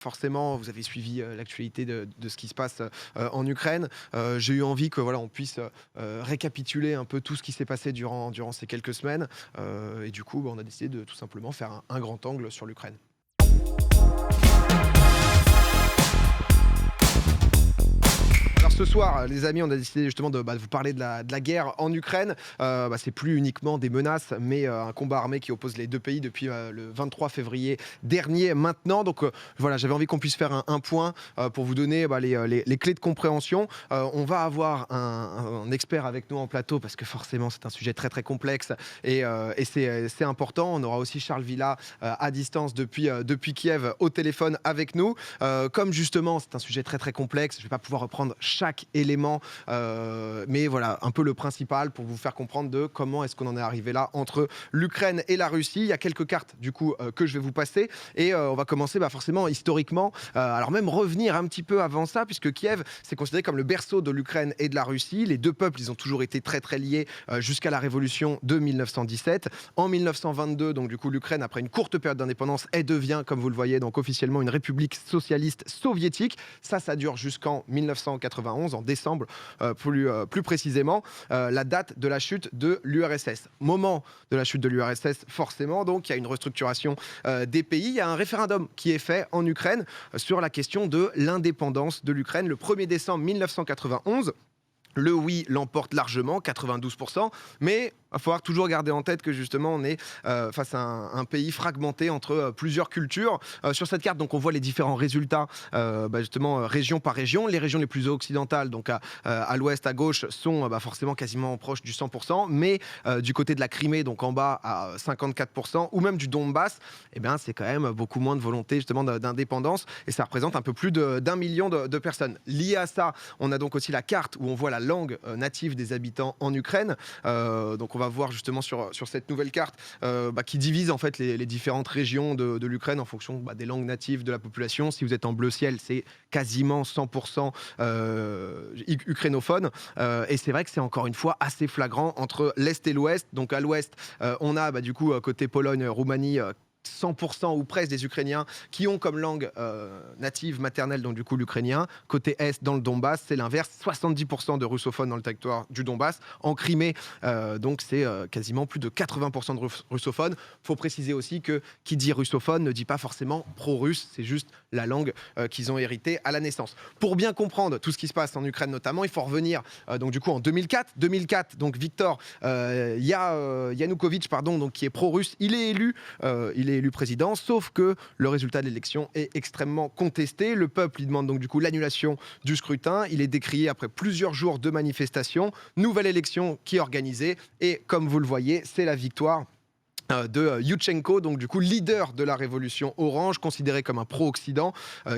Forcément, vous avez suivi l'actualité de ce qui se passe en Ukraine. J'ai eu envie que voilà, on puisse récapituler un peu tout ce qui s'est passé durant ces quelques semaines. Et du coup, on a décidé de tout simplement faire un grand angle sur l'Ukraine. Alors ce soir, les amis, on a décidé justement de vous parler de la guerre en Ukraine. C'est plus uniquement des menaces, mais un combat armé qui oppose les deux pays depuis le 23 février dernier maintenant. Donc voilà, j'avais envie qu'on puisse faire un point pour vous donner les clés de compréhension. On va avoir un expert avec nous en plateau parce que forcément c'est un sujet très très complexe et c'est important. On aura aussi Charles Villa à distance depuis Kiev au téléphone avec nous. Comme justement c'est un sujet très très complexe, je ne vais pas pouvoir reprendre chaque élément, mais voilà, un peu le principal pour vous faire comprendre de comment est-ce qu'on en est arrivé là entre l'Ukraine et la Russie. Il y a quelques cartes du coup que je vais vous passer et on va commencer forcément historiquement, alors même revenir un petit peu avant ça puisque Kiev c'est considéré comme le berceau de l'Ukraine et de la Russie. Les deux peuples ils ont toujours été très très liés jusqu'à la révolution de 1917. En 1922 donc du coup l'Ukraine après une courte période d'indépendance elle devient comme vous le voyez donc officiellement une république socialiste soviétique. Ça dure jusqu'en 1991 en décembre plus précisément, la date de la chute de l'URSS. Moment de la chute de l'URSS forcément, donc il y a une restructuration des pays. Il y a un référendum qui est fait en Ukraine sur la question de l'indépendance de l'Ukraine le 1er décembre 1991. Le oui l'emporte largement, 92%, mais il va falloir toujours garder en tête que justement on est face à un pays fragmenté entre plusieurs cultures. Sur cette carte, donc on voit les différents résultats justement région par région. Les régions les plus occidentales, donc à l'ouest, à gauche, sont forcément quasiment proches du 100%, mais du côté de la Crimée, donc en bas à 54%, ou même du Donbass, eh bien, c'est quand même beaucoup moins de volonté justement d'indépendance et ça représente un peu plus d'1 million de personnes. Lié à ça, on a donc aussi la carte où on voit la langue native des habitants en Ukraine. Donc on va voir justement sur cette nouvelle carte qui divise en fait les différentes régions de l'Ukraine en fonction des langues natives de la population. Si vous êtes en bleu ciel, c'est quasiment 100% ukrainophone. Et c'est vrai que c'est encore une fois assez flagrant entre l'Est et l'Ouest. Donc à l'Ouest, on a du coup côté Pologne, Roumanie, 100% ou presque des Ukrainiens qui ont comme langue native maternelle, donc du coup l'ukrainien. Côté Est, dans le Donbass, c'est l'inverse, 70% de russophones dans le territoire du Donbass. En Crimée, donc c'est quasiment plus de 80% de russophones. Il faut préciser aussi que qui dit russophone ne dit pas forcément pro-russe, c'est juste la langue qu'ils ont héritée à la naissance. Pour bien comprendre tout ce qui se passe en Ukraine notamment, il faut revenir donc du coup en 2004. 2004, donc Viktor Yanukovych, donc qui est pro-russe, il est élu président, sauf que le résultat de l'élection est extrêmement contesté. Le peuple, il demande donc du coup l'annulation du scrutin. Il est décrié après plusieurs jours de manifestations. Nouvelle élection qui est organisée et comme vous le voyez, c'est la victoire de Yushchenko, donc du coup leader de la révolution orange, considéré comme un pro-Occident,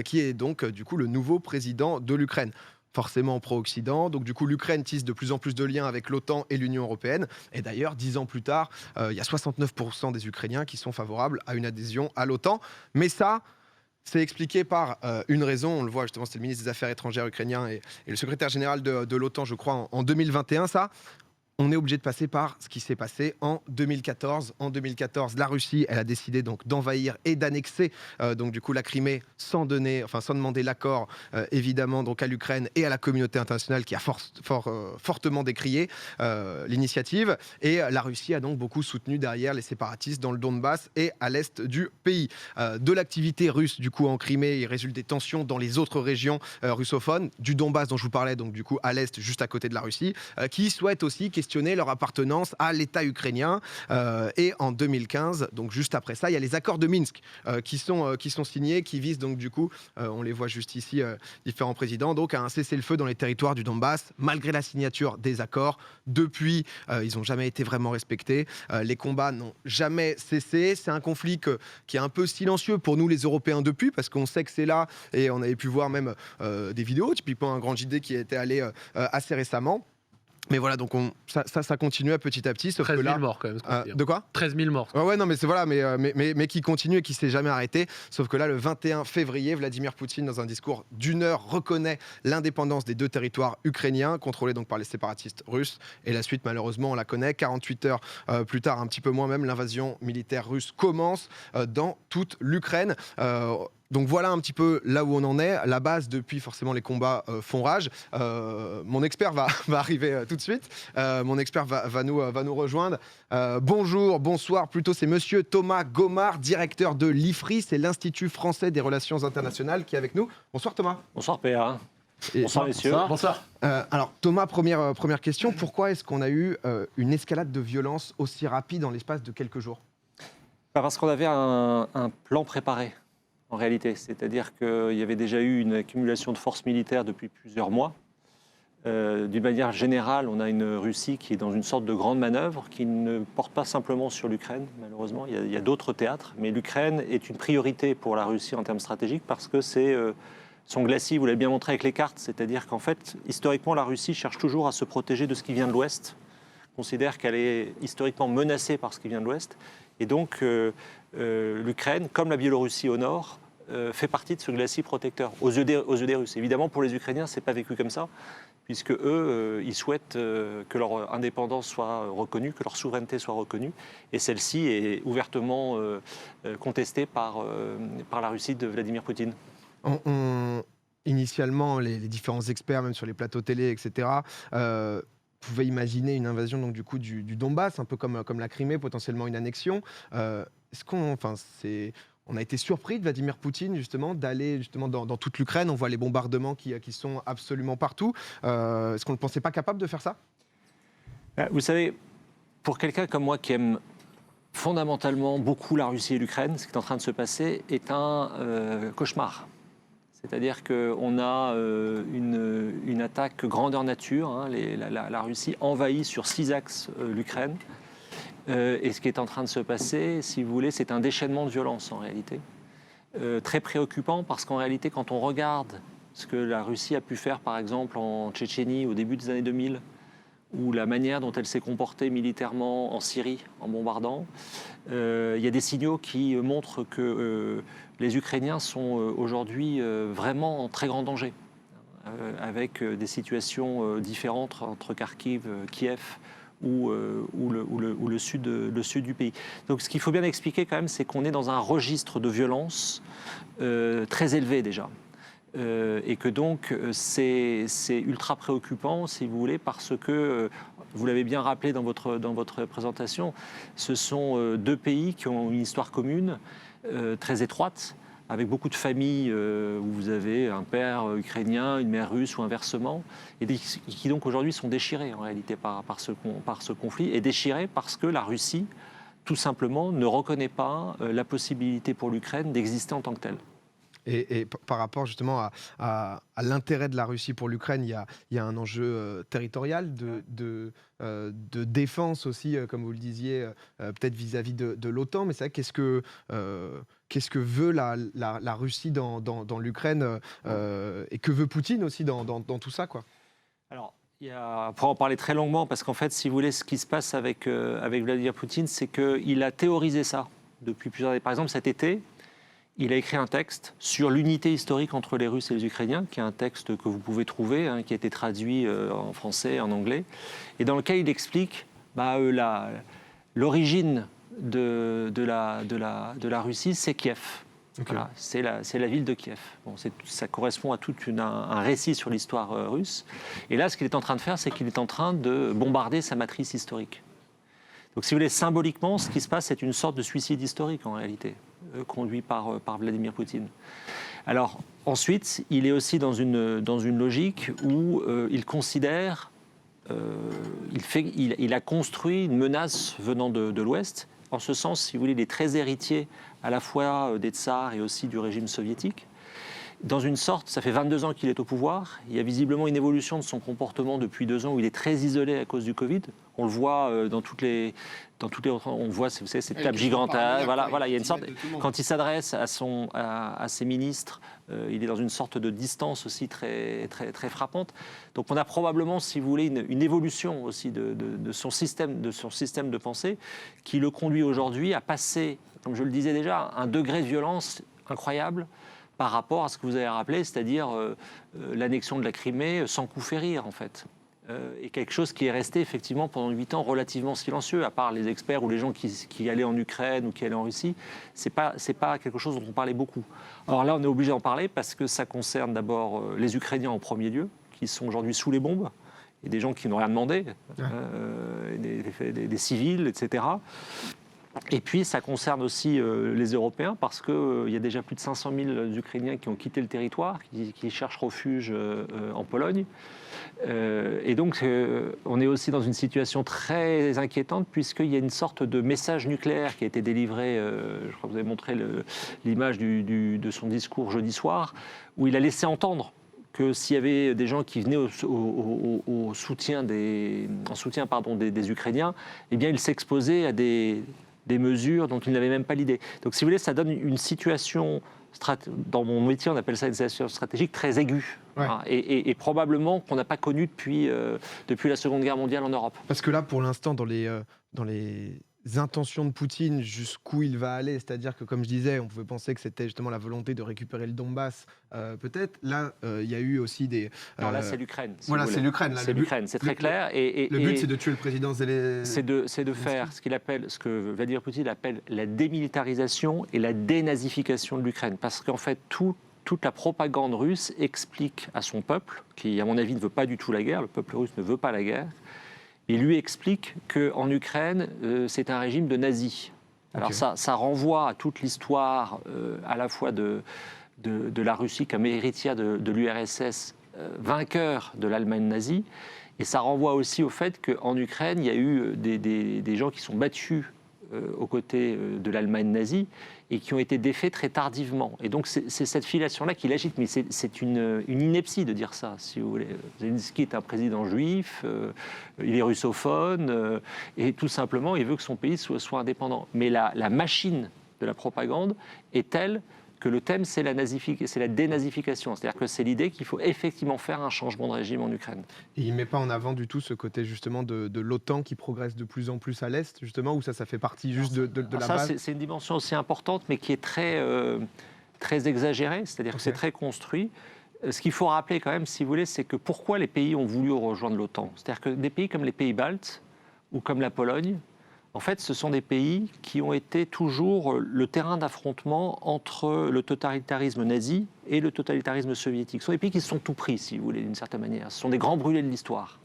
qui est donc du coup le nouveau président de l'Ukraine. Forcément pro-Occident. Donc du coup, l'Ukraine tisse de plus en plus de liens avec l'OTAN et l'Union européenne. Et d'ailleurs, 10 ans plus tard, il y a 69% des Ukrainiens qui sont favorables à une adhésion à l'OTAN. Mais ça, c'est expliqué par une raison. On le voit justement, c'est le ministre des Affaires étrangères ukrainien et le secrétaire général de l'OTAN, je crois, en 2021. Ça, on est obligé de passer par ce qui s'est passé en 2014. En 2014, la Russie, elle a décidé donc d'envahir et d'annexer donc du coup la Crimée sans demander l'accord évidemment donc à l'Ukraine et à la communauté internationale qui a fortement décrié l'initiative. Et la Russie a donc beaucoup soutenu derrière les séparatistes dans le Donbass et à l'est du pays. De l'activité russe du coup en Crimée, il résulte des tensions dans les autres régions russophones du Donbass dont je vous parlais, donc du coup à l'est, juste à côté de la Russie, qui souhaitent aussi questionner leur appartenance à l'État ukrainien. Et en 2015, donc juste après ça, il y a les accords de Minsk qui sont signés, qui visent donc du coup, on les voit juste ici, différents présidents, donc à un cessez-le-feu dans les territoires du Donbass, malgré la signature des accords. Depuis, ils n'ont jamais été vraiment respectés. Les combats n'ont jamais cessé. C'est un conflit qui est un peu silencieux pour nous les Européens depuis, parce qu'on sait que c'est là, et on avait pu voir même des vidéos, typiquement un grand JD qui était allé assez récemment. Mais voilà, donc ça continue à petit, sauf 13 que 000 là... morts quand même. de quoi ? 13 000 morts. Ouais, non, mais c'est voilà, mais qui continue et qui s'est jamais arrêté. Sauf que là, le 21 février, Vladimir Poutine, dans un discours d'1 heure, reconnaît l'indépendance des deux territoires ukrainiens, contrôlés donc par les séparatistes russes. Et la suite, malheureusement, on la connaît. 48 heures plus tard, un petit peu moins même, l'invasion militaire russe commence dans toute l'Ukraine. Donc voilà un petit peu là où on en est. La base, depuis forcément les combats font rage. Mon expert va arriver tout de suite. Mon expert va nous rejoindre. Bonjour, bonsoir. Plutôt, c'est monsieur Thomas Gomard, directeur de l'IFRI. C'est l'Institut français des relations internationales qui est avec nous. Bonsoir Thomas. Bonsoir PA. Bonsoir messieurs. Bonsoir. Alors Thomas, première question. Pourquoi est-ce qu'on a eu une escalade de violence aussi rapide en l'espace de quelques jours ? Parce qu'on avait un plan préparé. En réalité, c'est-à-dire qu'il y avait déjà eu une accumulation de forces militaires depuis plusieurs mois. D'une manière générale, on a une Russie qui est dans une sorte de grande manœuvre qui ne porte pas simplement sur l'Ukraine, malheureusement. Il y a d'autres théâtres, mais l'Ukraine est une priorité pour la Russie en termes stratégiques parce que c'est son glacis, vous l'avez bien montré avec les cartes, c'est-à-dire qu'en fait, historiquement, la Russie cherche toujours à se protéger de ce qui vient de l'Ouest, considère qu'elle est historiquement menacée par ce qui vient de l'Ouest. Et donc, l'Ukraine, comme la Biélorussie au nord, fait partie de ce glacis protecteur aux yeux des Russes. Évidemment, pour les Ukrainiens, ce n'est pas vécu comme ça, puisque eux, ils souhaitent que leur indépendance soit reconnue, que leur souveraineté soit reconnue, et celle-ci est ouvertement contestée par la Russie de Vladimir Poutine. Initialement, les différents experts, même sur les plateaux télé, etc., pouvaient imaginer une invasion donc, du coup, du Donbass, un peu comme la Crimée, potentiellement une annexion. On a été surpris de Vladimir Poutine justement d'aller justement dans toute l'Ukraine. On voit les bombardements qui sont absolument partout. Est-ce qu'on ne pensait pas capable de faire ça ? Vous savez, pour quelqu'un comme moi qui aime fondamentalement beaucoup la Russie et l'Ukraine, ce qui est en train de se passer est un cauchemar. C'est-à-dire qu'on a une attaque grandeur nature. Hein, la Russie envahit sur 6 axes l'Ukraine. Et ce qui est en train de se passer, si vous voulez, c'est un déchaînement de violence en réalité. Très préoccupant parce qu'en réalité, quand on regarde ce que la Russie a pu faire par exemple en Tchétchénie au début des années 2000, ou la manière dont elle s'est comportée militairement en Syrie en bombardant, il y a des signaux qui montrent que les Ukrainiens sont aujourd'hui vraiment en très grand danger, avec des situations différentes entre Kharkiv, Kiev, ou le sud du pays. Donc ce qu'il faut bien expliquer quand même, c'est qu'on est dans un registre de violence très élevé déjà. Et que donc c'est ultra préoccupant, si vous voulez, parce que, vous l'avez bien rappelé dans votre présentation, ce sont 2 pays qui ont une histoire commune, très étroite, avec beaucoup de familles où vous avez un père ukrainien, une mère russe ou inversement, et qui donc aujourd'hui sont déchirés en réalité par ce conflit, et déchirés parce que la Russie, tout simplement, ne reconnaît pas la possibilité pour l'Ukraine d'exister en tant que telle. Et par rapport justement à l'intérêt de la Russie pour l'Ukraine, il y a un enjeu territorial de défense aussi, comme vous le disiez, peut-être vis-à-vis de l'OTAN. Mais c'est vrai, qu'est-ce que veut la Russie dans l'Ukraine et que veut Poutine aussi dans tout ça, quoi ? Alors, on pourra en parler très longuement parce qu'en fait, si vous voulez, ce qui se passe avec Vladimir Poutine, c'est qu'il a théorisé ça depuis plusieurs années. Par exemple, cet été, il a écrit un texte sur l'unité historique entre les Russes et les Ukrainiens, qui est un texte que vous pouvez trouver, hein, qui a été traduit en français, en anglais, et dans lequel il explique l'origine de la Russie, c'est Kiev. Okay. Voilà, c'est la ville de Kiev. Bon, ça correspond à tout un récit sur l'histoire russe. Et là, ce qu'il est en train de faire, c'est qu'il est en train de bombarder sa matrice historique. Donc, si vous voulez, symboliquement, ce qui se passe, c'est une sorte de suicide historique, en réalité, conduit par Vladimir Poutine. Alors, ensuite, il est aussi dans une logique où il considère, il a construit une menace venant de l'Ouest. En ce sens, si vous voulez, il est très héritier à la fois des tsars et aussi du régime soviétique. Dans une sorte, ça fait 22 ans qu'il est au pouvoir. Il y a visiblement une évolution de son comportement depuis 2 ans où il est très isolé à cause du Covid. On le voit dans toutes les on voit, vous savez, cette table gigantesque. Voilà, il y a une sorte. Quand il s'adresse à ses ministres, il est dans une sorte de distance aussi très, très, très frappante. Donc on a probablement, si vous voulez, une évolution aussi de son système de pensée qui le conduit aujourd'hui à passer, comme je le disais déjà, un degré de violence incroyable par rapport à ce que vous avez rappelé, c'est-à-dire l'annexion de la Crimée sans coup férir, en fait. est quelque chose qui est resté effectivement pendant 8 ans relativement silencieux, à part les experts ou les gens qui allaient en Ukraine ou qui allaient en Russie. C'est pas quelque chose dont on parlait beaucoup. Alors là, on est obligé d'en parler parce que ça concerne d'abord les Ukrainiens en premier lieu, qui sont aujourd'hui sous les bombes, et des gens qui n'ont rien demandé, des civils, etc. Et puis, ça concerne aussi les Européens, parce qu'il y a déjà plus de 500 000 Ukrainiens qui ont quitté le territoire, qui cherchent refuge en Pologne. Et donc, on est aussi dans une situation très inquiétante, puisqu'il y a une sorte de message nucléaire qui a été délivré, je crois que vous avez montré l'image de son discours jeudi soir, où il a laissé entendre que s'il y avait des gens qui venaient en soutien des Ukrainiens, eh bien, il s'exposait à des mesures dont il n'avait même pas l'idée. Donc, si vous voulez, ça donne une situation, dans mon métier, on appelle ça une situation stratégique très aiguë, hein, et probablement qu'on n'a pas connue depuis la Seconde Guerre mondiale en Europe. Parce que là, pour l'instant, dans les intentions de Poutine, jusqu'où il va aller, c'est-à-dire que, comme je disais, on pouvait penser que c'était justement la volonté de récupérer le Donbass, peut-être. Là, il y a eu aussi des... Alors là, c'est l'Ukraine. Voilà, c'est l'Ukraine. C'est l'Ukraine, c'est très clair. Le but, c'est de tuer le président Zelensky. C'est de faire ce que Vladimir Poutine appelle la démilitarisation et la dénazification de l'Ukraine. Parce qu'en fait, toute la propagande russe explique à son peuple, qui, à mon avis, ne veut pas du tout la guerre, le peuple russe ne veut pas la guerre, il lui explique qu'en Ukraine, c'est un régime de nazis. Alors ça renvoie à toute l'histoire à la fois de la Russie comme héritière de l'URSS, vainqueur de l'Allemagne nazie, et ça renvoie aussi au fait qu'en Ukraine, il y a eu des gens qui sont battus aux côtés de l'Allemagne nazie et qui ont été défaits très tardivement. Et donc c'est cette filiation-là qui l'agite, mais c'est une ineptie de dire ça, si vous voulez. Zelensky est un président juif, il est russophone, et tout simplement, il veut que son pays soit indépendant. Mais la machine de la propagande est telle que le thème, c'est la dénazification. C'est-à-dire que c'est l'idée qu'il faut effectivement faire un changement de régime en Ukraine. Et il ne met pas en avant du tout ce côté justement de l'OTAN qui progresse de plus en plus à l'Est, justement, où ça fait partie juste de la base. C'est une dimension aussi importante, mais qui est très exagérée, c'est-à-dire que c'est très construit. Ce qu'il faut rappeler quand même, si vous voulez, c'est que pourquoi les pays ont voulu rejoindre l'OTAN. C'est-à-dire que des pays comme les pays baltes ou comme la Pologne, en fait, ce sont des pays qui ont été toujours le terrain d'affrontement entre le totalitarisme nazi et le totalitarisme soviétique. Ce sont des pays qui se sont tout pris, si vous voulez, d'une certaine manière. Ce sont des grands brûlés de l'histoire.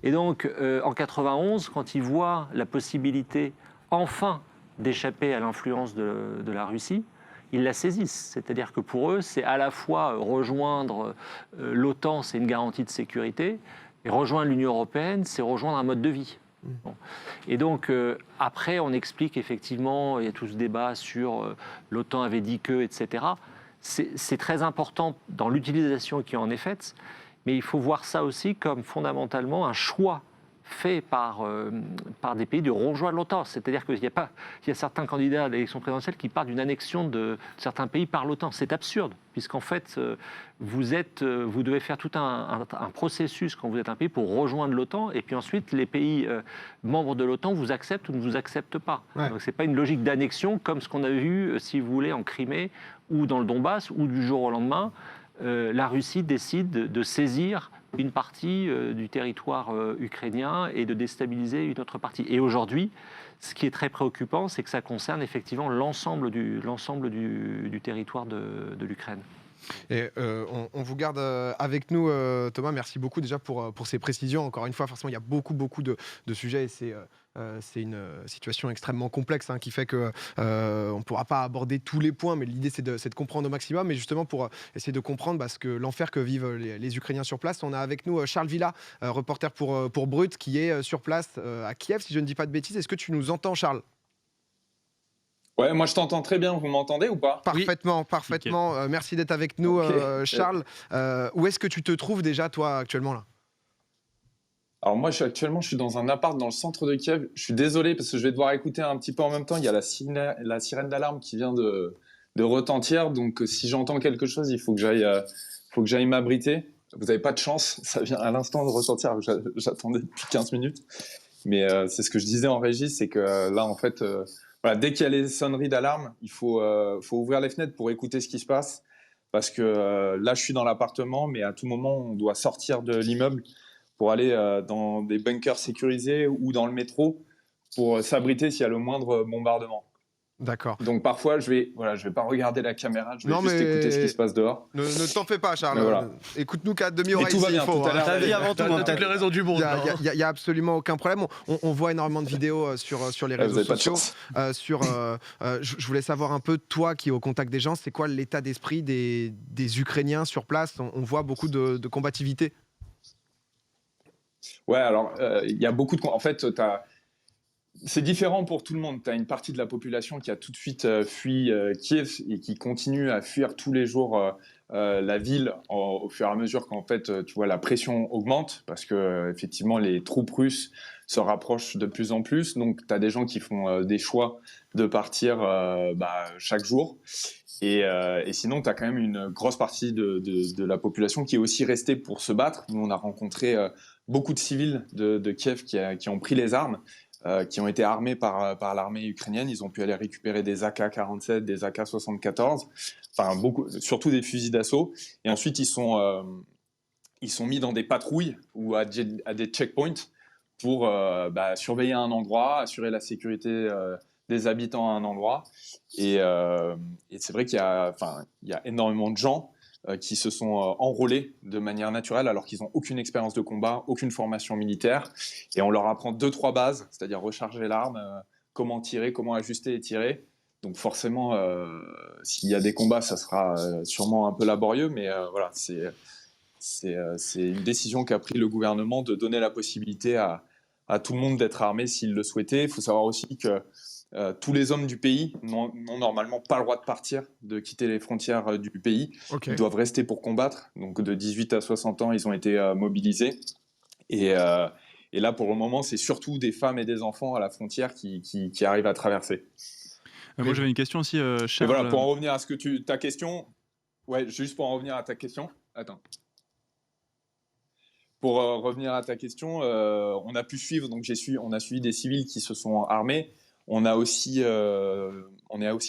Et donc, en 91, quand ils voient la possibilité, enfin, d'échapper à l'influence de la Russie, ils la saisissent. C'est-à-dire que pour eux, c'est à la fois rejoindre l'OTAN, c'est une garantie de sécurité, et rejoindre l'Union européenne, c'est rejoindre un mode de vie. Bon. Et donc, après, on explique effectivement, il y a tout ce débat sur l'OTAN avait dit que, etc. C'est très important dans l'utilisation qui en est faite, mais il faut voir ça aussi comme fondamentalement un choix fait par des pays de rejoindre l'OTAN. C'est-à-dire qu'il y a certains candidats à l'élection présidentielle qui partent d'une annexion de certains pays par l'OTAN. C'est absurde, puisqu'en fait, vous devez faire tout un processus quand vous êtes un pays pour rejoindre l'OTAN, et puis ensuite, les pays membres de l'OTAN vous acceptent ou ne vous acceptent pas. Ouais. Donc, ce n'est pas une logique d'annexion comme ce qu'on a vu, si vous voulez, en Crimée ou dans le Donbass, où du jour au lendemain, la Russie décide de saisir une partie du territoire ukrainien et de déstabiliser une autre partie. Et aujourd'hui, ce qui est très préoccupant, c'est que ça concerne effectivement l'ensemble du territoire de l'Ukraine. Et on vous garde avec nous, Thomas. Merci beaucoup déjà pour ces précisions. Encore une fois, forcément, il y a beaucoup de sujets et c'est une situation extrêmement complexe qui fait qu'on ne pourra pas aborder tous les points, mais l'idée c'est de comprendre au maximum. Mais justement, pour essayer de comprendre l'enfer que vivent les Ukrainiens sur place, on a avec nous Charles Villa, reporter pour Brut, qui est sur place à Kiev, si je ne dis pas de bêtises. Est-ce que tu nous entends, Charles ? Ouais, moi je t'entends très bien, vous m'entendez ou pas ? Parfaitement. Okay. Merci d'être avec nous, Charles. Où est-ce que tu te trouves déjà, toi, actuellement là ? Alors moi, je suis dans un appart dans le centre de Kiev. Je suis désolé parce que je vais devoir écouter un petit peu en même temps. Il y a la sirène d'alarme qui vient de retentir. Donc si j'entends quelque chose, il faut que j'aille m'abriter. Vous n'avez pas de chance, ça vient à l'instant de ressortir. J'attendais depuis 15 minutes. Mais c'est ce que je disais en régie, c'est que là, en fait... Voilà, dès qu'il y a les sonneries d'alarme, il faut ouvrir les fenêtres pour écouter ce qui se passe. Parce que là, je suis dans l'appartement, mais à tout moment, on doit sortir de l'immeuble pour aller dans des bunkers sécurisés ou dans le métro pour s'abriter s'il y a le moindre bombardement. D'accord. Donc parfois, je vais pas regarder la caméra, je vais juste écouter ce qui se passe dehors. Ne t'en fais pas, Charles. Voilà. Écoute-nous qu'à demi-oreille. Et tout va bien, faut, tout à l'heure. Ta vie avant tout, T'as toutes les raisons du monde. Il n'y a absolument aucun problème. On voit énormément de vidéos sur les Vous réseaux avez pas de sociaux. chance. Je voulais savoir un peu, toi qui es au contact des gens, c'est quoi l'état d'esprit des Ukrainiens sur place? On voit beaucoup de combativité. Ouais, alors, il y a beaucoup de... En fait, c'est différent pour tout le monde. Tu as une partie de la population qui a tout de suite fui Kiev et qui continue à fuir tous les jours la ville au fur et à mesure qu'en fait, tu vois, la pression augmente parce que effectivement, les troupes russes se rapprochent de plus en plus. Donc, tu as des gens qui font des choix de partir chaque jour. Et sinon, tu as quand même une grosse partie de la population qui est aussi restée pour se battre. Nous, on a rencontré beaucoup de civils de Kiev qui ont pris les armes, qui ont été armés par l'armée ukrainienne. Ils ont pu aller récupérer des AK-47, des AK-74, enfin surtout des fusils d'assaut. Et ensuite, ils sont mis dans des patrouilles ou à des checkpoints pour surveiller un endroit, assurer la sécurité des habitants à un endroit. Et c'est vrai qu'il y a énormément de gens qui se sont enrôlés de manière naturelle alors qu'ils n'ont aucune expérience de combat, aucune formation militaire. Et on leur apprend 2-3 bases, c'est-à-dire recharger l'arme, comment tirer, comment ajuster et tirer. Donc forcément, s'il y a des combats, ça sera sûrement un peu laborieux, mais voilà, c'est une décision qu'a pris le gouvernement de donner la possibilité à tout le monde d'être armé s'il le souhaitait. Il faut savoir aussi que tous les hommes du pays n'ont normalement pas le droit de partir, de quitter les frontières du pays. Okay. Ils doivent rester pour combattre. Donc de 18 à 60 ans, ils ont été mobilisés. Et là, pour le moment, c'est surtout des femmes et des enfants à la frontière qui arrivent à traverser. Moi, j'avais une question aussi, Charles. Et voilà, pour en revenir à ta question. Ouais, juste pour en revenir à ta question. Attends. Pour revenir à ta question, on a pu suivre. Donc on a suivi des civils qui se sont armés. On est aussi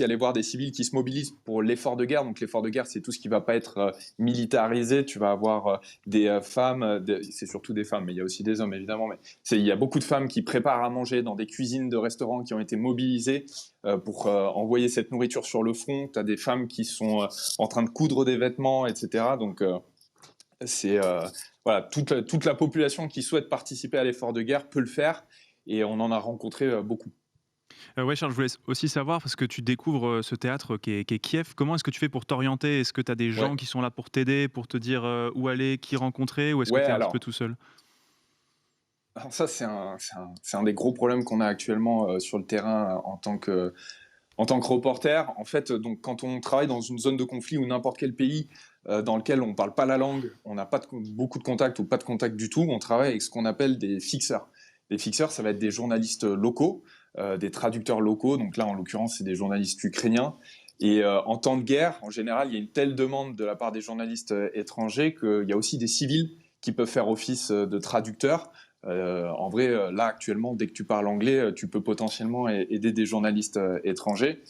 allé voir des civils qui se mobilisent pour l'effort de guerre. Donc l'effort de guerre, c'est tout ce qui ne va pas être militarisé. Tu vas avoir des femmes, c'est surtout des femmes, mais il y a aussi des hommes évidemment. Mais il y a beaucoup de femmes qui préparent à manger dans des cuisines de restaurants qui ont été mobilisées pour envoyer cette nourriture sur le front. Tu as des femmes qui sont en train de coudre des vêtements, etc. Donc voilà, toute la population qui souhaite participer à l'effort de guerre peut le faire. Et on en a rencontré beaucoup. Ouais, Charles, je voulais aussi savoir, parce que tu découvres ce théâtre qui est Kiev, comment est-ce que tu fais pour t'orienter? Est-ce que tu as des gens qui sont là pour t'aider, pour te dire où aller, qui rencontrer, ou est-ce que tu es un petit peu tout seul? Alors ça, c'est un des gros problèmes qu'on a actuellement sur le terrain en tant que reporter. En fait, donc, quand on travaille dans une zone de conflit ou n'importe quel pays dans lequel on ne parle pas la langue, on n'a pas beaucoup de contacts ou pas de contact du tout, on travaille avec ce qu'on appelle des fixeurs. Les fixeurs, ça va être des journalistes locaux, des traducteurs locaux. Donc là, en l'occurrence, c'est des journalistes ukrainiens. Et en temps de guerre, en général, il y a une telle demande de la part des journalistes étrangers qu'il y a aussi des civils qui peuvent faire office de traducteurs. En vrai, là, actuellement, dès que tu parles anglais, tu peux potentiellement aider des journalistes étrangers.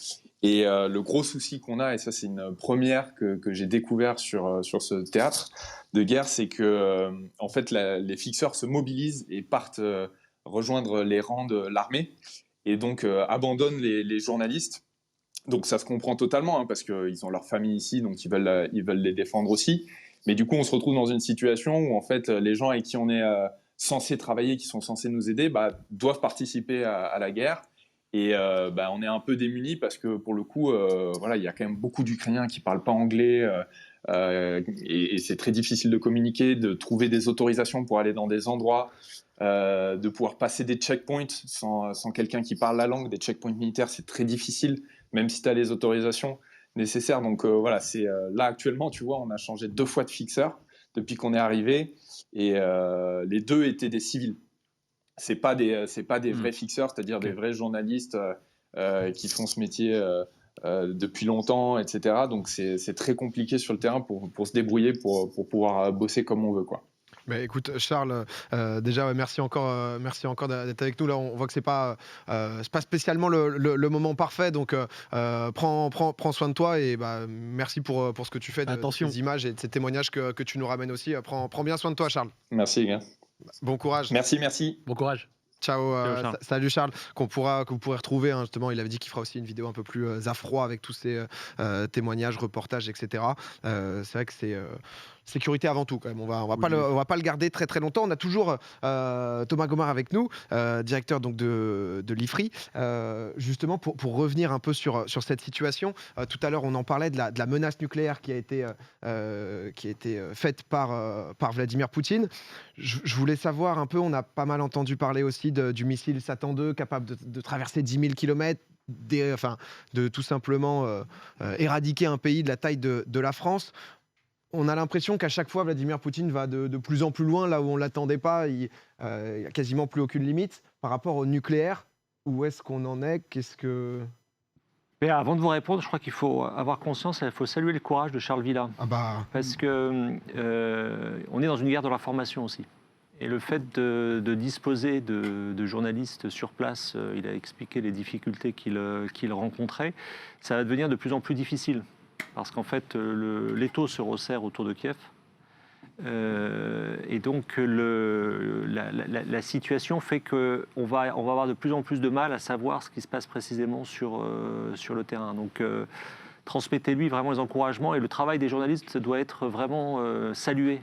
Et le gros souci qu'on a, et ça, c'est une première que j'ai découvert sur ce théâtre de guerre, c'est que en fait, les fixeurs se mobilisent et partent rejoindre les rangs de l'armée et donc abandonnent les journalistes. Donc ça se comprend totalement parce qu'ils ont leur famille ici, donc ils veulent les défendre aussi. Mais du coup, on se retrouve dans une situation où en fait, les gens avec qui on est censé travailler, qui sont censés nous aider, doivent participer à la guerre. Et on est un peu démunis parce que pour le coup, voilà, il y a quand même beaucoup d'Ukrainiens qui parlent pas anglais et c'est très difficile de communiquer, de trouver des autorisations pour aller dans des endroits, de pouvoir passer des checkpoints sans quelqu'un qui parle la langue. Des checkpoints militaires, c'est très difficile, même si tu as les autorisations nécessaires. Donc voilà, c'est là actuellement, tu vois, on a changé 2 fois de fixeur depuis qu'on est arrivé et les 2 étaient des civils. C'est pas des vrais fixeurs, c'est-à-dire des vrais journalistes qui font ce métier depuis longtemps, etc. Donc c'est très compliqué sur le terrain pour se débrouiller, pour pouvoir bosser comme on veut, quoi. Bah, écoute, Charles, déjà, merci encore d'être avec nous. Là, on voit que c'est pas spécialement le moment parfait, donc prends soin de toi et merci pour ce que tu fais de ces images et de ces témoignages que tu nous ramènes aussi. Prends bien soin de toi, Charles. Merci, les gars. Bon courage. Merci. Bon courage. Ciao, Ciao, Charles. salut Charles, que vous pourrez retrouver, hein, justement, il avait dit qu'il fera aussi une vidéo un peu plus à froid avec tous ces témoignages, reportages, etc. C'est vrai que c'est sécurité avant tout quand même. On va pas le garder très très longtemps. On a toujours Thomas Gomard avec nous, directeur donc de l'IFRI. Justement pour revenir un peu sur cette situation. Tout à l'heure on en parlait de la menace nucléaire qui a été faite par Vladimir Poutine. Je voulais savoir un peu, on a pas mal entendu parler aussi du missile Satan 2 capable de traverser 10 000 km, de tout simplement éradiquer un pays de la taille de la France. On a l'impression qu'à chaque fois, Vladimir Poutine va de plus en plus loin, là où on ne l'attendait pas. Il n'y a quasiment plus aucune limite. Par rapport au nucléaire, où est-ce qu'on en est? Mais avant de vous répondre, je crois qu'il faut avoir conscience, il faut saluer le courage de Charles Villa. Parce que on est dans une guerre de l'information aussi. Et le fait de disposer de journalistes sur place, il a expliqué les difficultés qu'il rencontrait, ça va devenir de plus en plus difficile. Parce qu'en fait, l'étau se resserre autour de Kiev. Et donc, la situation fait qu'on va avoir de plus en plus de mal à savoir ce qui se passe précisément sur le terrain. Donc, transmettez-lui vraiment les encouragements. Et le travail des journalistes doit être vraiment salué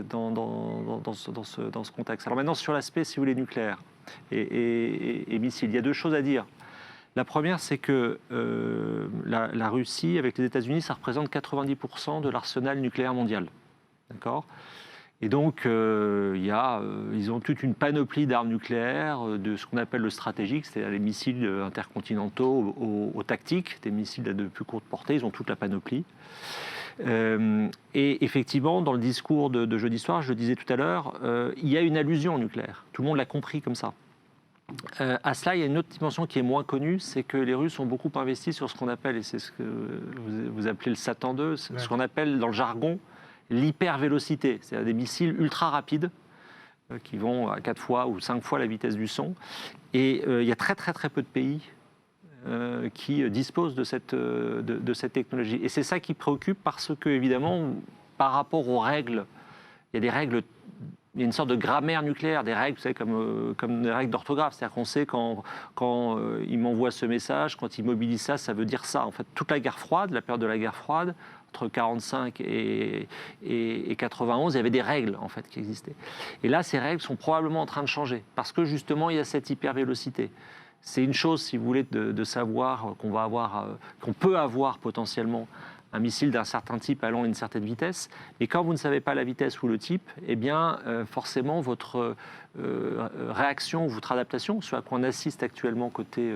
dans ce contexte. Alors maintenant, sur l'aspect, si vous voulez, nucléaire et missiles, il y a deux choses à dire. La première, c'est que la Russie, avec les États-Unis, ça représente 90% de l'arsenal nucléaire mondial. D'accord ? Et donc, ils ont toute une panoplie d'armes nucléaires, de ce qu'on appelle le stratégique, c'est-à-dire les missiles intercontinentaux aux tactiques, des missiles de plus courte portée, ils ont toute la panoplie. Et effectivement, dans le discours de jeudi soir, je le disais tout à l'heure, il y a une allusion au nucléaire. Tout le monde l'a compris comme ça. À cela, il y a une autre dimension qui est moins connue, c'est que les Russes ont beaucoup investi sur ce qu'on appelle, et c'est ce que vous appelez le Satan 2, ce qu'on appelle dans le jargon l'hypervélocité, c'est-à-dire des missiles ultra rapides qui vont à 4 fois ou 5 fois la vitesse du son. Et il y a très très très peu de pays qui disposent de cette technologie. Et c'est ça qui préoccupe parce que, évidemment, par rapport aux règles, il y a des règles. Il y a une sorte de grammaire nucléaire, des règles, vous savez, comme des règles d'orthographe. C'est-à-dire qu'on sait quand il m'envoie ce message, quand il mobilise ça, ça veut dire ça. En fait, toute la guerre froide, la période de la guerre froide, entre 1945 et 1991, il y avait des règles en fait qui existaient. Et là, ces règles sont probablement en train de changer parce que justement, il y a cette hypervélocité. C'est une chose, si vous voulez, de savoir qu'on peut avoir potentiellement un missile d'un certain type allant à une certaine vitesse, mais quand vous ne savez pas la vitesse ou le type, eh bien, forcément, votre réaction ou votre adaptation, ce à quoi on assiste actuellement côté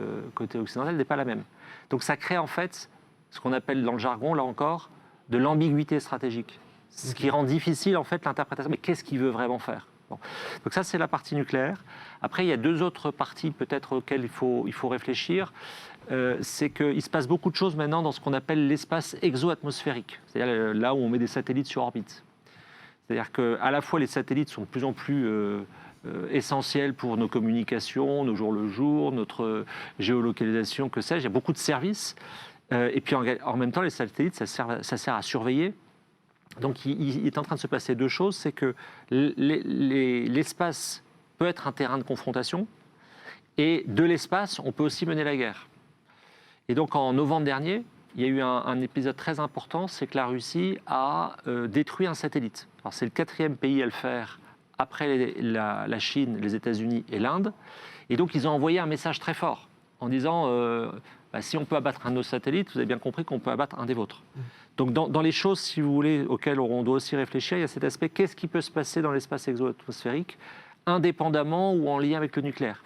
occidental, n'est pas la même. Donc ça crée en fait ce qu'on appelle dans le jargon, là encore, de l'ambiguïté stratégique, ce qui rend difficile en fait l'interprétation. Mais qu'est-ce qu'il veut vraiment faire ? Bon. Donc ça, c'est la partie nucléaire. Après, il y a deux autres parties peut-être auxquelles il faut réfléchir. C'est qu'il se passe beaucoup de choses maintenant dans ce qu'on appelle l'espace exo-atmosphérique, c'est-à-dire là où on met des satellites sur orbite. C'est-à-dire qu'à la fois les satellites sont de plus en plus essentiels pour nos communications, nos jours le jour, notre géolocalisation, que sais-je. Il y a beaucoup de services. Et puis en même temps, les satellites, ça sert à surveiller. Donc il est en train de se passer deux choses. C'est que l'espace peut être un terrain de confrontation. Et de l'espace, on peut aussi mener la guerre. Et donc en novembre dernier, il y a eu un épisode très important, c'est que la Russie a détruit un satellite. Alors c'est le 4e pays à le faire après la Chine, les États-Unis et l'Inde. Et donc ils ont envoyé un message très fort en disant si on peut abattre un de nos satellites, vous avez bien compris qu'on peut abattre un des vôtres. Donc dans les choses, si vous voulez, auxquelles on doit aussi réfléchir, il y a cet aspect, qu'est-ce qui peut se passer dans l'espace exo-atmosphérique, indépendamment ou en lien avec le nucléaire.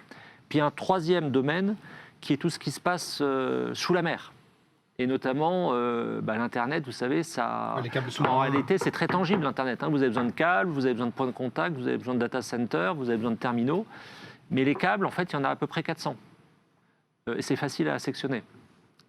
Puis un troisième domaine, qui est tout ce qui se passe sous la mer. Et notamment, l'Internet, vous savez, en réalité, c'est très tangible, l'Internet. Vous avez besoin de câbles, vous avez besoin de points de contact, vous avez besoin de data centers, vous avez besoin de terminaux. Mais les câbles, en fait, il y en a à peu près 400. Et c'est facile à sectionner.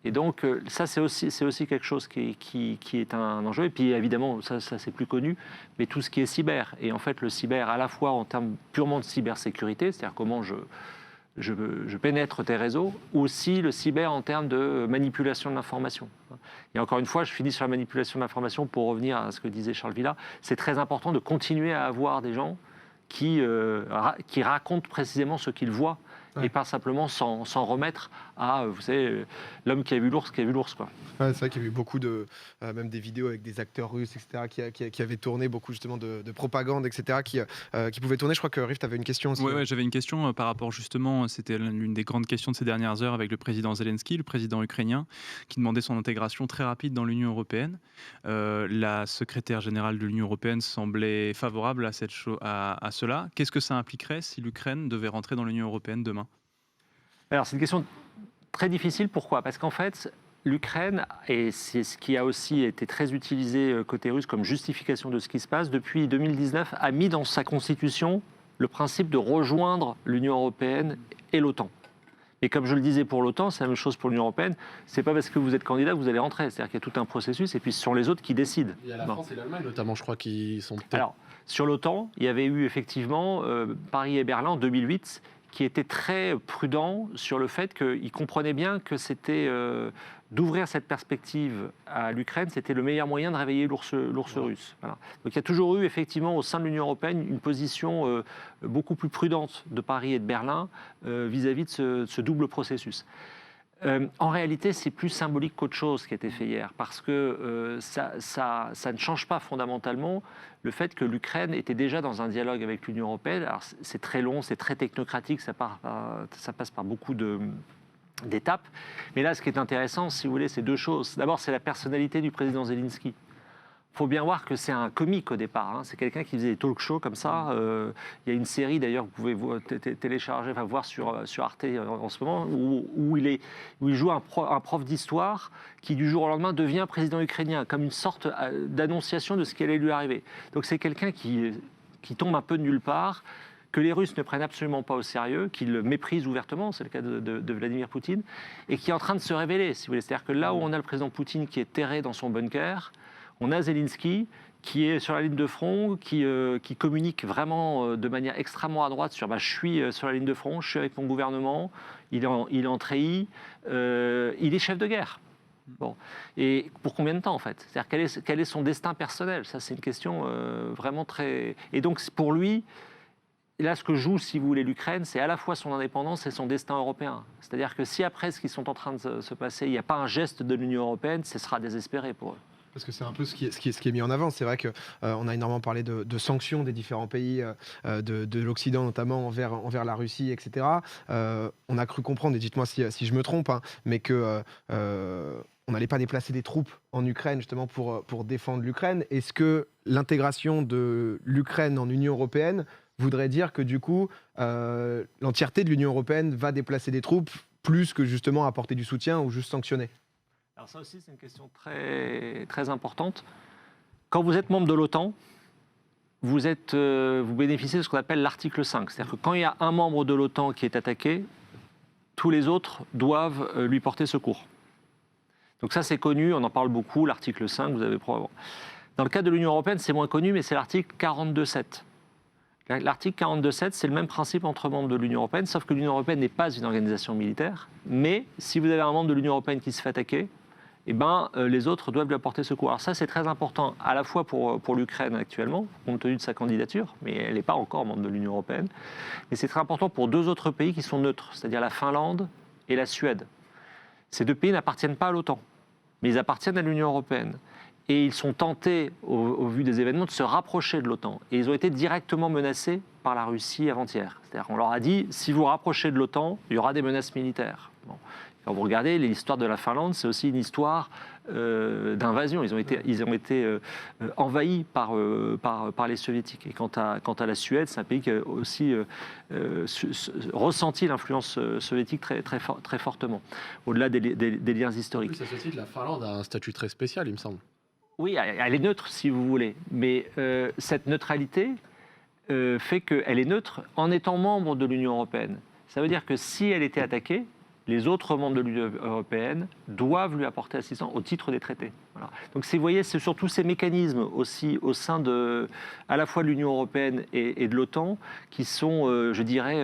Et donc, ça, c'est aussi quelque chose qui est un enjeu. Et puis, évidemment, ça c'est plus connu, mais tout ce qui est cyber. Et en fait, le cyber, à la fois en termes purement de cybersécurité, c'est-à-dire comment je pénètre tes réseaux, ou aussi le cyber en termes de manipulation de l'information. Et encore une fois, je finis sur la manipulation de l'information pour revenir à ce que disait Charles Villa. C'est très important de continuer à avoir des gens qui raconte précisément ce qu'il voit, et pas simplement s'en remettre à, vous savez, l'homme qui a vu l'ours, quoi. Ouais, c'est vrai qu'il y a eu beaucoup même des vidéos avec des acteurs russes, etc., qui avaient tourné beaucoup justement de propagande, etc., qui pouvaient tourner. Je crois que Rift avait une question aussi. Ouais, j'avais une question par rapport justement, c'était l'une des grandes questions de ces dernières heures avec le président Zelensky, le président ukrainien, qui demandait son intégration très rapide dans l'Union européenne. La secrétaire générale de l'Union européenne semblait favorable à cela. Qu'est-ce que ça impliquerait si l'Ukraine devait rentrer dans l'Union européenne demain ? Alors, c'est une question très difficile. Pourquoi ? Parce qu'en fait, l'Ukraine, et c'est ce qui a aussi été très utilisé côté russe comme justification de ce qui se passe, depuis 2019, a mis dans sa constitution le principe de rejoindre l'Union européenne et l'OTAN. Et comme je le disais pour l'OTAN, c'est la même chose pour l'Union européenne. C'est pas parce que vous êtes candidat que vous allez rentrer. C'est-à-dire qu'il y a tout un processus, et puis ce sont les autres qui décident. Il y a la France et l'Allemagne, notamment, je crois, qui sont... Alors, sur l'OTAN, il y avait eu effectivement Paris et Berlin en 2008, qui était très prudent sur le fait qu'il comprenait bien que c'était d'ouvrir cette perspective à l'Ukraine, c'était le meilleur moyen de réveiller l'ours russe. Voilà. Donc il y a toujours eu effectivement au sein de l'Union européenne une position beaucoup plus prudente de Paris et de Berlin vis-à-vis de ce double processus. En réalité, c'est plus symbolique qu'autre chose qui a été fait hier, parce que ça ne change pas fondamentalement le fait que l'Ukraine était déjà dans un dialogue avec l'Union européenne. Alors c'est très long, c'est très technocratique, ça passe par beaucoup d'étapes. Mais là, ce qui est intéressant, si vous voulez, c'est deux choses. D'abord, c'est la personnalité du président Zelensky. Il faut bien voir que c'est un comique au départ. Hein. C'est quelqu'un qui faisait des talk shows comme ça. Il y a une série d'ailleurs que vous pouvez télécharger, voir sur Arte en ce moment, où il joue un prof d'histoire qui du jour au lendemain devient président ukrainien, comme une sorte d'annonciation de ce qui allait lui arriver. Donc c'est quelqu'un qui tombe un peu de nulle part, que les Russes ne prennent absolument pas au sérieux, qu'ils méprisent ouvertement, c'est le cas de Vladimir Poutine, et qui est en train de se révéler, si vous voulez. C'est-à-dire que là où on a le président Poutine qui est terré dans son bunker, on a Zelensky qui est sur la ligne de front, qui communique vraiment de manière extrêmement à droite sur je suis sur la ligne de front, je suis avec mon gouvernement, il est en treillis, il est chef de guerre. Bon. Et pour combien de temps en fait ? C'est-à-dire quel est son destin personnel ? Ça c'est une question vraiment très... Et donc pour lui, là ce que joue, si vous voulez, l'Ukraine, c'est à la fois son indépendance et son destin européen. C'est-à-dire que si après ce qui sont en train de se passer, il n'y a pas un geste de l'Union européenne, ce sera désespéré pour eux. Parce que c'est un peu ce qui est mis en avant. C'est vrai qu'on a énormément parlé de sanctions des différents pays de l'Occident, notamment envers la Russie, etc. On a cru comprendre, et dites-moi si je me trompe, hein, mais qu'on n'allait pas déplacer des troupes en Ukraine justement pour défendre l'Ukraine. Est-ce que l'intégration de l'Ukraine en Union européenne voudrait dire que du coup, l'entièreté de l'Union européenne va déplacer des troupes plus que justement apporter du soutien ou juste sanctionner ? Alors ça aussi, c'est une question très, très importante. Quand vous êtes membre de l'OTAN, vous bénéficiez de ce qu'on appelle l'article 5. C'est-à-dire que quand il y a un membre de l'OTAN qui est attaqué, tous les autres doivent lui porter secours. Donc ça, c'est connu, on en parle beaucoup, l'article 5, vous avez probablement... Dans le cas de l'Union européenne, c'est moins connu, mais c'est l'article 42.7. L'article 42.7, c'est le même principe entre membres de l'Union européenne, sauf que l'Union européenne n'est pas une organisation militaire. Mais si vous avez un membre de l'Union européenne qui se fait attaquer, les autres doivent lui apporter secours. Alors ça, c'est très important, à la fois pour l'Ukraine actuellement, compte tenu de sa candidature, mais elle n'est pas encore membre de l'Union européenne. Mais c'est très important pour deux autres pays qui sont neutres, c'est-à-dire la Finlande et la Suède. Ces deux pays n'appartiennent pas à l'OTAN, mais ils appartiennent à l'Union européenne. Et ils sont tentés, au vu des événements, de se rapprocher de l'OTAN. Et ils ont été directement menacés par la Russie avant-hier. C'est-à-dire qu'on leur a dit, si vous rapprochez de l'OTAN, il y aura des menaces militaires. Bon. Quand vous regardez l'histoire de la Finlande, c'est aussi une histoire d'invasion. Ils ont été envahis par les Soviétiques. Et quant à la Suède, c'est un pays qui a aussi ressenti l'influence soviétique très, très, très fortement, au-delà des liens historiques. Oui, ça se cite, la Finlande a un statut très spécial, il me semble. Oui, elle est neutre, si vous voulez. Mais cette neutralité fait qu'elle est neutre en étant membre de l'Union européenne. Ça veut dire que si elle était attaquée, les autres membres de l'Union européenne doivent lui apporter assistance au titre des traités. Voilà. Donc, vous voyez, c'est surtout ces mécanismes aussi au sein à la fois de l'Union européenne et de l'OTAN qui sont, je dirais,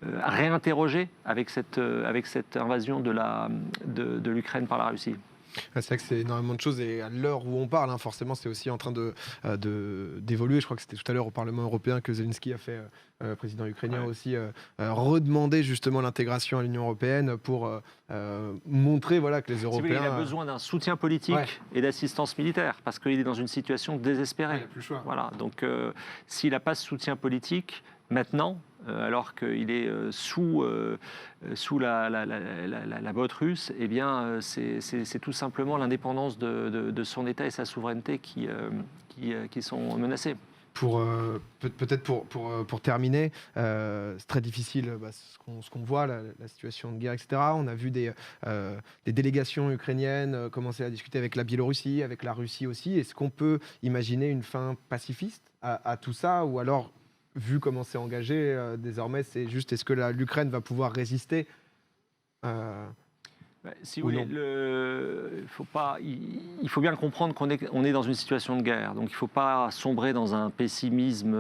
réinterrogés avec cette invasion de l'Ukraine par la Russie. C'est vrai que c'est énormément de choses et à l'heure où on parle, forcément, c'est aussi en train d'évoluer. Je crois que c'était tout à l'heure au Parlement européen que Zelensky a fait, président ukrainien aussi, redemander justement l'intégration à l'Union européenne pour montrer voilà, que les Si vous voulez, Européens... il a besoin d'un soutien politique et d'assistance militaire parce qu'il est dans une situation désespérée. il n'a plus le choix. Voilà. Donc, s'il n'a pas ce soutien politique maintenant, alors qu'il est sous la botte russe, eh bien, c'est tout simplement l'indépendance de son État et sa souveraineté qui sont menacées. Peut-être pour terminer, c'est très difficile ce qu'on voit, la situation de guerre, etc. On a vu des délégations ukrainiennes commencer à discuter avec la Biélorussie, avec la Russie aussi. Est-ce qu'on peut imaginer une fin pacifiste à tout ça, ou alors, vu comment c'est engagé, désormais, c'est juste est-ce que l'Ukraine va pouvoir résister Si vous voulez, il faut bien le comprendre qu'on est dans une situation de guerre. Donc il ne faut pas sombrer dans un pessimisme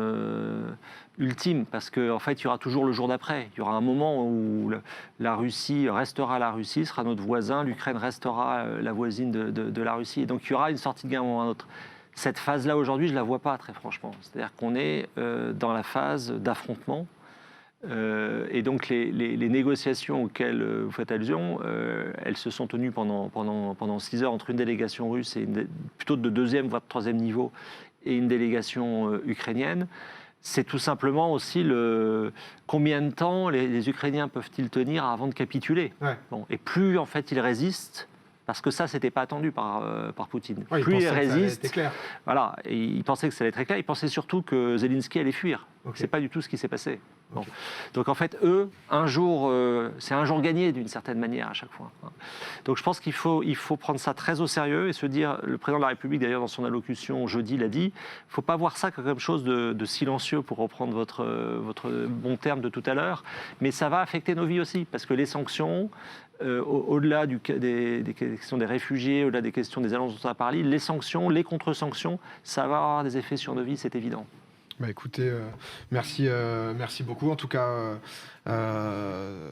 ultime, parce qu'en fait, il y aura toujours le jour d'après. Il y aura un moment où la Russie restera la Russie, sera notre voisin, l'Ukraine restera la voisine de la Russie. Et donc il y aura une sortie de guerre à un moment ou à un autre. Cette phase-là, aujourd'hui, je ne la vois pas, très franchement. C'est-à-dire qu'on est dans la phase d'affrontement. Et donc les négociations auxquelles vous faites allusion, elles se sont tenues pendant 6 heures entre une délégation russe, et plutôt de 2e, voire de 3e niveau, et une délégation ukrainienne. C'est tout simplement aussi combien de temps les Ukrainiens peuvent-ils tenir avant de capituler. Bon, et plus, en fait, ils résistent, parce que ça, c'était pas attendu par Poutine. Plus il résiste, voilà, et il pensait que ça allait être très clair. Il pensait surtout que Zelensky allait fuir. C'est pas du tout ce qui s'est passé. Bon. Donc en fait, eux, c'est un jour gagné d'une certaine manière à chaque fois. Donc je pense qu'il faut prendre ça très au sérieux et se dire, le président de la République d'ailleurs dans son allocution jeudi l'a dit, il ne faut pas voir ça comme quelque chose de silencieux, pour reprendre votre bon terme de tout à l'heure, mais ça va affecter nos vies aussi, parce que les sanctions, au-delà des questions des réfugiés, au-delà des questions des alliances dont on a parlé, les sanctions, les contre-sanctions, ça va avoir des effets sur nos vies, c'est évident. Bah écoutez, merci beaucoup. En tout cas,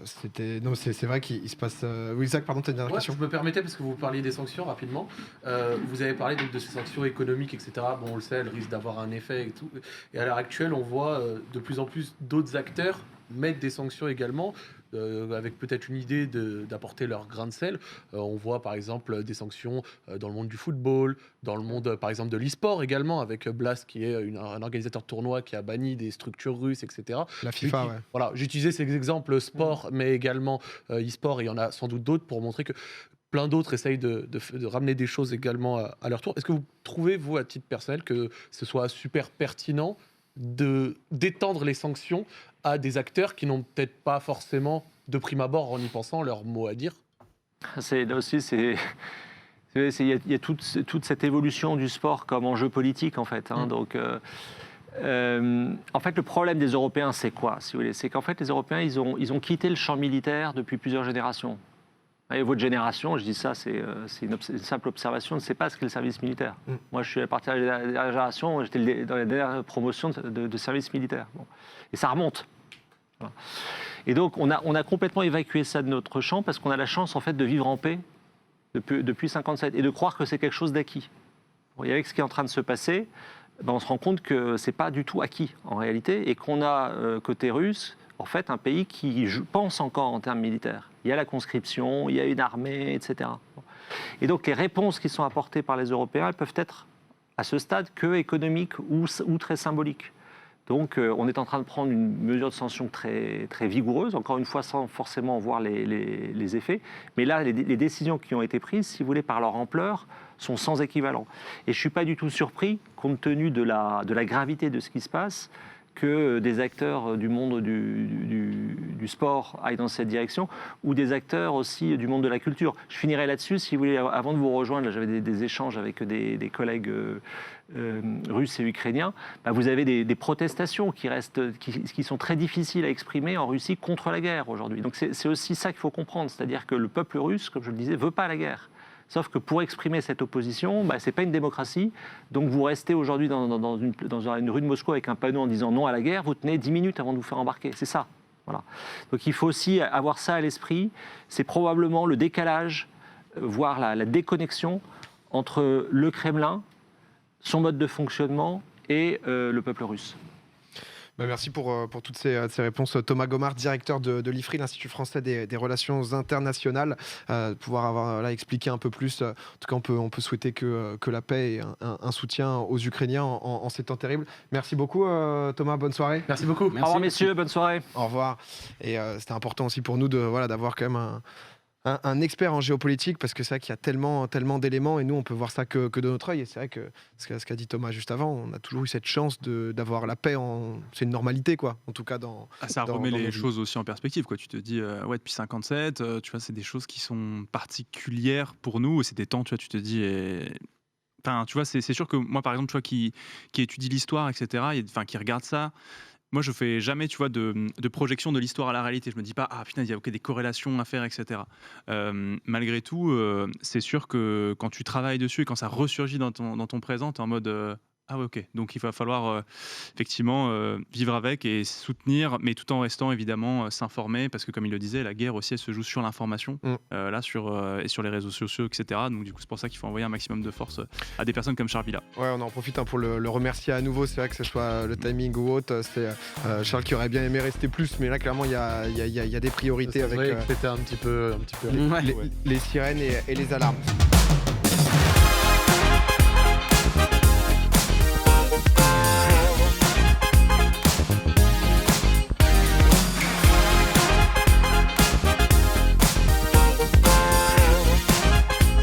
c'est vrai qu'il se passe. Oui, Isaac, pardon, tu as une dernière question. Je me permettais, parce que vous parliez des sanctions rapidement. Vous avez parlé donc de ces sanctions économiques, etc. Bon, on le sait, elles risquent d'avoir un effet et tout. Et à l'heure actuelle, on voit de plus en plus d'autres acteurs mettre des sanctions également, avec peut-être une idée d'apporter leur grain de sel. On voit par exemple des sanctions dans le monde du football, dans le monde par exemple de l'e-sport également, avec Blast qui est un organisateur de tournois qui a banni des structures russes, etc. La FIFA, Voilà, j'utilisais ces exemples sport, mais également e-sport, et il y en a sans doute d'autres pour montrer que plein d'autres essayent de ramener des choses également à leur tour. Est-ce que vous trouvez, vous, à titre personnel, que ce soit super pertinent d'étendre les sanctions à des acteurs qui n'ont peut-être pas forcément, de prime abord, en y pensant, leur mot à dire? Là aussi, il y a toute cette évolution du sport comme enjeu politique, en fait. Donc, en fait, le problème des Européens, c'est quoi, si vous voulez? C'est qu'en fait, les Européens, ils ont quitté le champ militaire depuis plusieurs générations. Et votre génération, je dis ça, c'est une simple observation, ne sait pas ce qu'est le service militaire. Moi, je suis à partir de la dernière génération, j'étais dans la dernière promotion de service militaire. Bon. Et ça remonte. Voilà. Et donc, on a complètement évacué ça de notre champ, parce qu'on a la chance, en fait, de vivre en paix depuis 1957 et de croire que c'est quelque chose d'acquis. Bon, et avec ce qui est en train de se passer, on se rend compte que c'est pas du tout acquis, en réalité, et qu'on a, côté russe, en fait, un pays qui pense encore en termes militaires. Il y a la conscription, il y a une armée, etc. Et donc, les réponses qui sont apportées par les Européens, elles peuvent être, à ce stade, que économiques ou très symboliques. Donc, on est en train de prendre une mesure de sanction très, très vigoureuse, encore une fois, sans forcément voir les effets. Mais là, les décisions qui ont été prises, si vous voulez, par leur ampleur, sont sans équivalent. Et je ne suis pas du tout surpris, compte tenu de la gravité de ce qui se passe, que des acteurs du monde du sport aillent dans cette direction, ou des acteurs aussi du monde de la culture. Je finirai là-dessus, si vous voulez, avant de vous rejoindre, j'avais des échanges avec des collègues russes et ukrainiens. Vous avez des protestations qui sont très difficiles à exprimer en Russie contre la guerre aujourd'hui. Donc c'est aussi ça qu'il faut comprendre, c'est-à-dire que le peuple russe, comme je le disais, ne veut pas la guerre. Sauf que pour exprimer cette opposition, ce n'est pas une démocratie. Donc vous restez aujourd'hui dans une rue de Moscou avec un panneau en disant non à la guerre, vous tenez 10 minutes avant de vous faire embarquer. C'est ça. Voilà. Donc il faut aussi avoir ça à l'esprit. C'est probablement le décalage voir la déconnexion entre le Kremlin, son mode de fonctionnement et le peuple russe. Merci pour toutes ces réponses. Thomas Gomard, directeur de l'IFRI, l'Institut français des relations internationales, pouvoir avoir expliqué un peu plus. En tout cas, on peut souhaiter que la paix et un soutien aux Ukrainiens en ces temps terribles. Merci beaucoup, Thomas. Bonne soirée. Merci beaucoup. Au revoir, messieurs. Bonne soirée. Au revoir. Et c'était important aussi pour nous d'avoir quand même un expert en géopolitique, parce que c'est vrai qu'il y a tellement d'éléments et nous on peut voir ça que de notre œil. Et c'est vrai que ce qu'a dit Thomas juste avant, on a toujours eu cette chance d'avoir la paix, c'est une normalité quoi, en tout cas ça remet les choses aussi en perspective quoi. Tu te dis ouais, depuis 57, tu vois, c'est des choses qui sont particulières pour nous et c'est des temps, tu vois, tu te dis enfin tu vois, c'est sûr que moi par exemple, tu vois, qui étudie l'histoire etc, qui regarde ça. Moi, je fais jamais, tu vois, de projection de l'histoire à la réalité. Je me dis pas, ah putain, il y a des corrélations à faire, etc. Malgré tout, c'est sûr que quand tu travailles dessus et quand ça ressurgit dans ton présent, t'es en mode ah ouais, ok. Donc il va falloir effectivement vivre avec et soutenir, mais tout en restant évidemment s'informer, parce que comme il le disait, la guerre aussi, elle se joue sur l'information, là et sur les réseaux sociaux, etc. Donc du coup, c'est pour ça qu'il faut envoyer un maximum de force à des personnes comme Charles Villa. Ouais, on en profite pour le remercier à nouveau. C'est vrai que ce soit le timing ou autre, c'est Charles qui aurait bien aimé rester plus, mais là clairement il y a des priorités avec c'était un petit peu les sirènes et les alarmes.